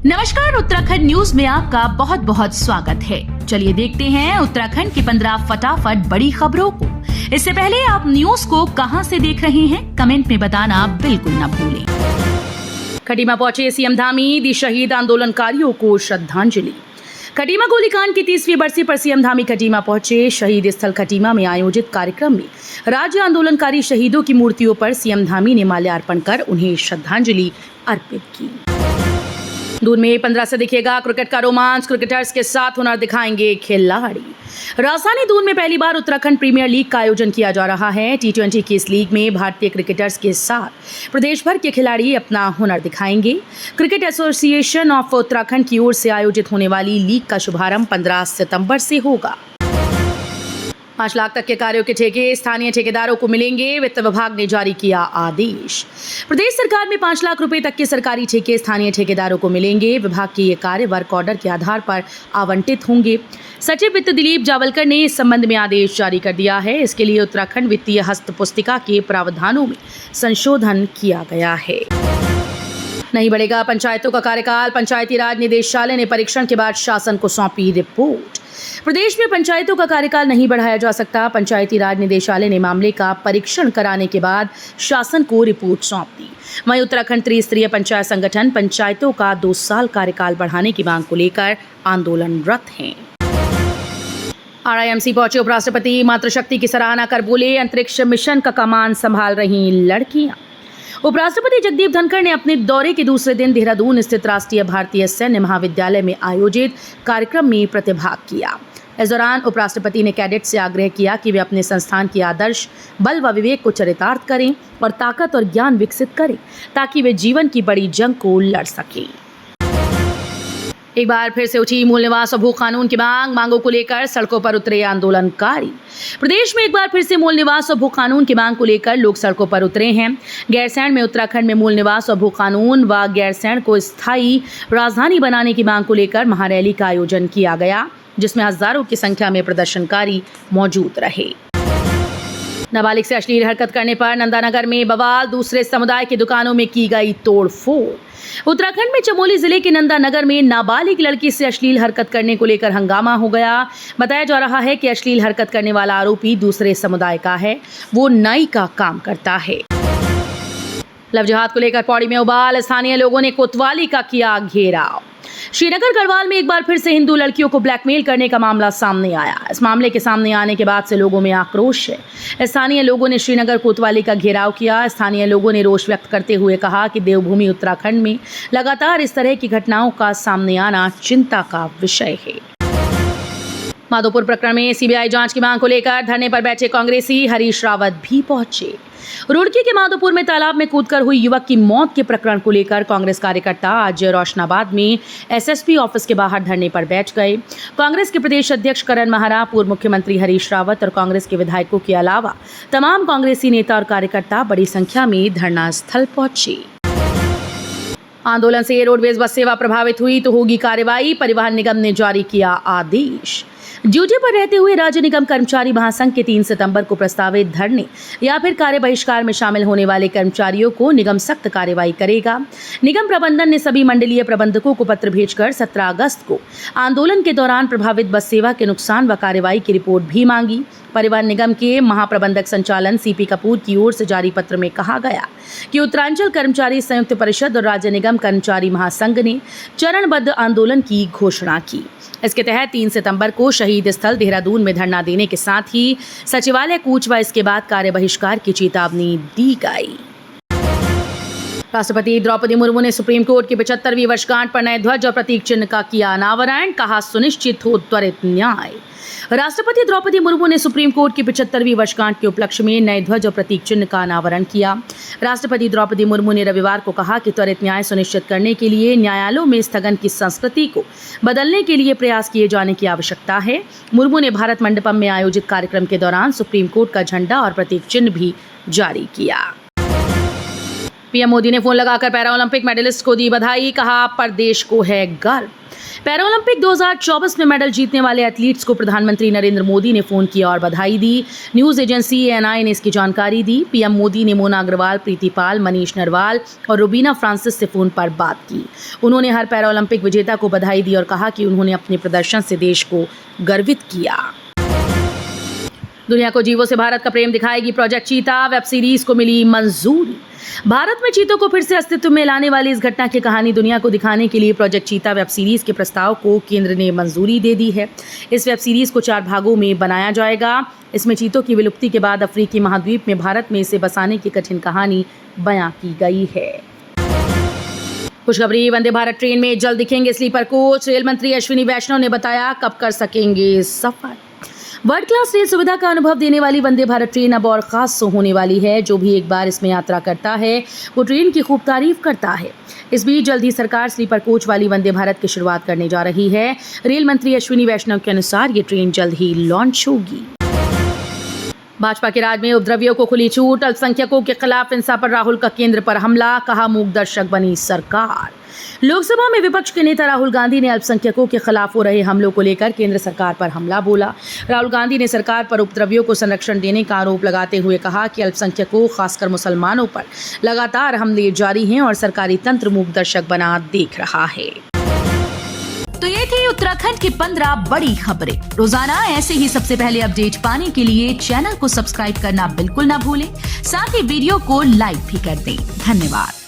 नमस्कार, उत्तराखंड न्यूज में आपका बहुत बहुत स्वागत है। चलिए देखते हैं उत्तराखंड की 15 फटाफट बड़ी खबरों को। इससे पहले आप न्यूज को कहां से देख रहे हैं, कमेंट में बताना बिल्कुल न भूलें। खटीमा पहुंचे सीएम धामी, दी शहीद आंदोलनकारियों को श्रद्धांजलि। खटीमा गोलीकांड की 30वीं बरसी पर सीएम धामी खटीमा पहुंचे। शहीद स्थल खटीमा में आयोजित कार्यक्रम में राज्य आंदोलनकारी शहीदों की मूर्तियों पर सीएम धामी ने माल्यार्पण कर उन्हें श्रद्धांजलि अर्पित की। दून में 15 से दिखेगा क्रिकेट का रोमांच, क्रिकेटर्स के साथ हुनर दिखाएंगे खिलाड़ी। राजधानी दून में पहली बार उत्तराखंड प्रीमियर लीग का आयोजन किया जा रहा है। T20 की इस लीग में भारतीय क्रिकेटर्स के साथ प्रदेश भर के खिलाड़ी अपना हुनर दिखाएंगे। क्रिकेट एसोसिएशन ऑफ उत्तराखंड की ओर से आयोजित होने वाली लीग का शुभारंभ 15 सितंबर से होगा। 5 लाख तक के कार्यों के ठेके स्थानीय ठेकेदारों को मिलेंगे, वित्त विभाग ने जारी किया आदेश। प्रदेश सरकार में 5 लाख रुपए तक के सरकारी ठेके स्थानीय ठेकेदारों को मिलेंगे। विभाग के ये कार्य वर्क ऑर्डर के आधार पर आवंटित होंगे। सचिव वित्त दिलीप जावलकर ने इस संबंध में आदेश जारी कर दिया है। इसके लिए उत्तराखंड वित्तीय हस्त पुस्तिका के प्रावधानों में संशोधन किया गया है। नहीं बढ़ेगा पंचायतों का कार्यकाल, पंचायती राज निदेशालय ने परीक्षण के बाद शासन को सौंपी रिपोर्ट। प्रदेश में पंचायतों का कार्यकाल नहीं बढ़ाया जा सकता। पंचायती राज निदेशालय ने मामले का परीक्षण कराने के बाद शासन को रिपोर्ट सौंप दी। वहीं उत्तराखंड त्रिस्तरीय पंचायत संगठन पंचायतों का 2 साल कार्यकाल बढ़ाने की मांग को लेकर आंदोलनरत हैं। RIMC पहुंचे उपराष्ट्रपति, मातृशक्ति की सराहना कर बोले अंतरिक्ष मिशन का कमान संभाल रही लड़कियां। उपराष्ट्रपति जगदीप धनखड़ ने अपने दौरे के दूसरे दिन देहरादून स्थित राष्ट्रीय भारतीय सैन्य महाविद्यालय में आयोजित कार्यक्रम में प्रतिभाग किया। इस दौरान उपराष्ट्रपति ने कैडेट से आग्रह किया कि वे अपने संस्थान के आदर्श, बल व विवेक को चरितार्थ करें और ताकत और ज्ञान विकसित करें ताकि वे जीवन की बड़ी जंग को लड़ सकें। एक बार फिर से उठी मूल निवास और भू कानून की मांगों को लेकर सड़कों पर उतरे आंदोलनकारी। प्रदेश में एक बार फिर से मूल निवास और भू कानून की मांग को लेकर लोग सड़कों पर उतरे हैं। गैरसैंण में उत्तराखंड में मूल निवास और भू कानून व गैरसैंण को स्थायी राजधानी बनाने की मांग को लेकर महारैली का आयोजन किया गया, जिसमें हजारों की संख्या में प्रदर्शनकारी मौजूद रहे। नाबालिग से अश्लील हरकत करने पर नंदानगर में बवाल, दूसरे समुदाय की दुकानों में की गई तोड़फोड़। उत्तराखंड में चमोली जिले के नंदानगर में नाबालिग लड़की से अश्लील हरकत करने को लेकर हंगामा हो गया। बताया जा रहा है कि अश्लील हरकत करने वाला आरोपी दूसरे समुदाय का है, वो नाई का काम करता है। लव जिहाद को लेकर पौड़ी में उबाल, स्थानीय लोगों ने कोतवाली का किया घेराव। श्रीनगर गढ़वाल में एक बार फिर से हिंदू लड़कियों को ब्लैकमेल करने का मामला सामने आया। इस मामले के सामने आने के बाद से लोगों में आक्रोश है। स्थानीय लोगों ने श्रीनगर कोतवाली का घेराव किया। स्थानीय लोगों ने रोष व्यक्त करते हुए कहा कि देवभूमि उत्तराखंड में लगातार इस तरह की घटनाओं का सामने आना चिंता का विषय है। माधोपुर प्रकरण में CBI जांच की मांग को लेकर धरने पर बैठे कांग्रेसी हरीश रावत भी पहुंचे। रुड़की के माधोपुर में तालाब में कूदकर हुई युवक की मौत के प्रकरण को लेकर कांग्रेस कार्यकर्ता आज रोशनाबाद में SSP ऑफिस के बाहर धरने पर बैठ गए। कांग्रेस के प्रदेश अध्यक्ष करण माहरा, पूर्व मुख्यमंत्री हरीश रावत और कांग्रेस के विधायकों के अलावा तमाम कांग्रेसी नेता और कार्यकर्ता बड़ी संख्या में धरना स्थल पहुंचे। आंदोलन से रोडवेज बस सेवा प्रभावित हुई तो होगी कार्रवाई, परिवहन निगम ने जारी किया आदेश। ड्यूटी पर रहते हुए राज्य निगम कर्मचारी महासंघ के 3 सितंबर को प्रस्तावित धरने या फिर कार्य बहिष्कार में शामिल होने वाले कर्मचारियों को निगम सख्त कार्रवाई करेगा। निगम प्रबंधन ने सभी मंडलीय प्रबंधकों को पत्र भेजकर 17 अगस्त को आंदोलन के दौरान प्रभावित बस सेवा के नुकसान व कार्रवाई की रिपोर्ट भी मांगी। परिवहन निगम के महाप्रबंधक संचालन CP कपूर की ओर से जारी पत्र में कहा गया कि उत्तरांचल कर्मचारी संयुक्त परिषद और राज्य निगम कर्मचारी महासंघ ने चरणबद्ध आंदोलन की घोषणा की। इसके तहत 3 सितंबर को शहीद स्थल देहरादून में धरना देने के साथ ही सचिवालय कूच व इसके बाद कार्य बहिष्कार की चेतावनी दी गई। राष्ट्रपति द्रौपदी मुर्मू ने सुप्रीम कोर्ट की 75वीं वर्षगांठ पर नए ध्वज और प्रतीक चिन्ह का किया अनावरण, कहा सुनिश्चित हो त्वरित न्याय। राष्ट्रपति द्रौपदी मुर्मू ने सुप्रीम कोर्ट की 75वीं वर्षगांठ के उपलक्ष्य में नए ध्वज और प्रतीक चिन्ह का अनावरण किया। राष्ट्रपति द्रौपदी मुर्मू ने रविवार को कहा कि त्वरित न्याय सुनिश्चित करने के लिए न्यायालयों में स्थगन की संस्कृति को बदलने के लिए प्रयास किए जाने की आवश्यकता है। मुर्मू ने भारत मंडपम में आयोजित कार्यक्रम के दौरान सुप्रीम कोर्ट का झंडा और प्रतीक चिन्ह भी जारी किया। पीएम मोदी ने फोन लगाकर पैरा ओलंपिक मेडलिस्ट को दी बधाई, कहा पर देश को है गर्व। पैरालंपिक 2024 में मेडल जीतने वाले एथलीट्स को प्रधानमंत्री नरेंद्र मोदी ने फोन किया और बधाई दी। न्यूज एजेंसी ANI ने इसकी जानकारी दी। पीएम मोदी ने मोना अग्रवाल, प्रीति पाल, मनीष नरवाल और रुबीना फ्रांसिस से फोन पर बात की। उन्होंने हर पैरालंपिक विजेता को बधाई दी और कहा कि उन्होंने अपने प्रदर्शन से देश को गर्वित किया। दुनिया को जीवों से भारत का प्रेम दिखाएगी प्रोजेक्ट चीता, वेब सीरीज को मिली मंजूरी। भारत में चीतों को फिर से अस्तित्व में लाने वाली इस घटना की कहानी दुनिया को दिखाने के लिए प्रोजेक्ट चीता वेब सीरीज के प्रस्ताव को केंद्र ने मंजूरी दे दी है। इस वेब सीरीज को 4 भागों में बनाया जाएगा। इसमें चीतों की विलुप्ति के बाद अफ्रीकी महाद्वीप में भारत में इसे बसाने की कठिन कहानी बयां की गई है। खुशखबरी, वंदे भारत ट्रेन में जल्द दिखेंगे स्लीपर कोच। रेल मंत्री अश्विनी वैष्णव ने बताया कब कर सकेंगे सफर। वर्ल्ड क्लास रेल सुविधा का अनुभव देने वाली वंदे भारत ट्रेन अब और खास होने वाली है। जो भी एक बार इसमें यात्रा करता है वो ट्रेन की खूब तारीफ करता है। इस बीच जल्द ही सरकार स्लीपर कोच वाली वंदे भारत की शुरुआत करने जा रही है। रेल मंत्री अश्विनी वैष्णव के अनुसार ये ट्रेन जल्द ही लॉन्च होगी। भाजपा के राज में उपद्रवियों को खुली छूट। अल्पसंख्यकों के खिलाफ हिंसा पर राहुल का केंद्र पर हमला, कहा मूक दर्शक बनी सरकार। लोकसभा में विपक्ष के नेता राहुल गांधी ने अल्पसंख्यकों के खिलाफ हो रहे हमलों को लेकर केंद्र सरकार पर हमला बोला। राहुल गांधी ने सरकार पर उपद्रवियों को संरक्षण देने का आरोप लगाते हुए कहा कि अल्पसंख्यकों, खासकर मुसलमानों पर लगातार हमले जारी हैं और सरकारी तंत्र मूक दर्शक बना देख रहा है। तो ये थी उत्तराखंड की 15 बड़ी खबरें। रोजाना ऐसे ही सबसे पहले अपडेट पाने के लिए चैनल को सब्सक्राइब करना बिल्कुल ना भूलें। साथ ही वीडियो को लाइक भी कर दें। धन्यवाद।